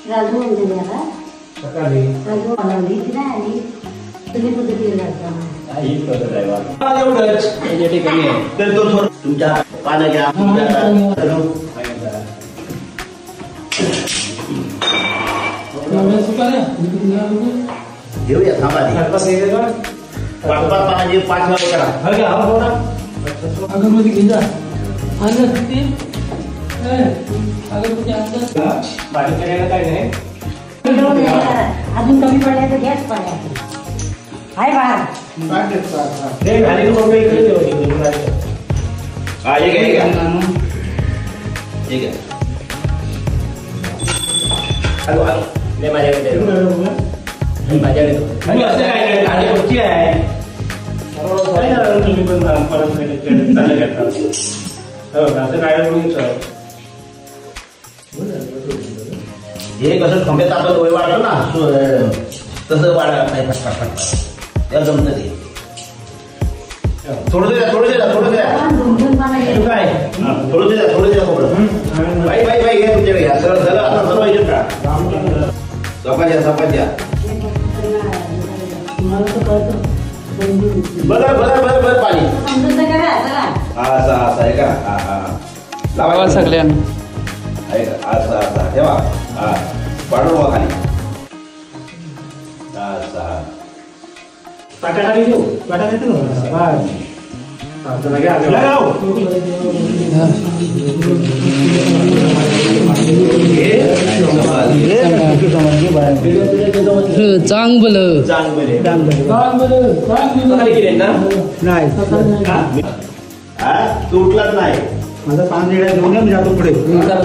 राजू म्हणते मला सकाळी राजू बनवली की नाही आली तुम्ही कुठे गेला होता काही करत आहे बा एवढंच या ठिकाणी तर तो तुमच्या पानं घ्या घेऊया थांबा पानाची 5 वाजता करा अगरबत्ती घेऊन जा अगरबत्ती अगरबत्ती बारीक करायला काय नाही अजून कमी पडल्या तर गॅस पाड्या हाय बाहेर हे कसं खंब्यात आपण वय वाढतो ना तसं वाढत नाही त्या जमतं ते थोडं द्या थोडं द्या थोडं द्या काय थोडं द्या खोबरं बाई बाई बाई घ्या तुमच्याकडे घ्या सरळ झालं आता सर्व येईल का चपात्या बरं पाणी असं आहे का लावा सगळ्यांना आहे का असं ठेवा हा पाडू बघा खाली पाटाखाली देऊ पाटा देतो चांगलं नाही तुटलाच नाही माझा 5 वेळा घेऊन मी जातो पुढे घेऊन जा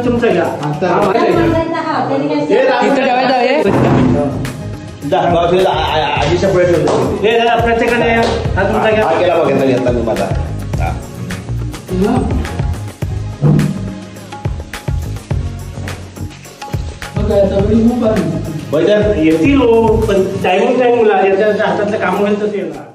तुमचं घ्या आजीच्या पुढे प्रत्येकाने हा तुमचा घ्या गेला बघायचा घेतला मी माझा येतील पण टायमिंग याच्या हातातलं काम होईल तर ते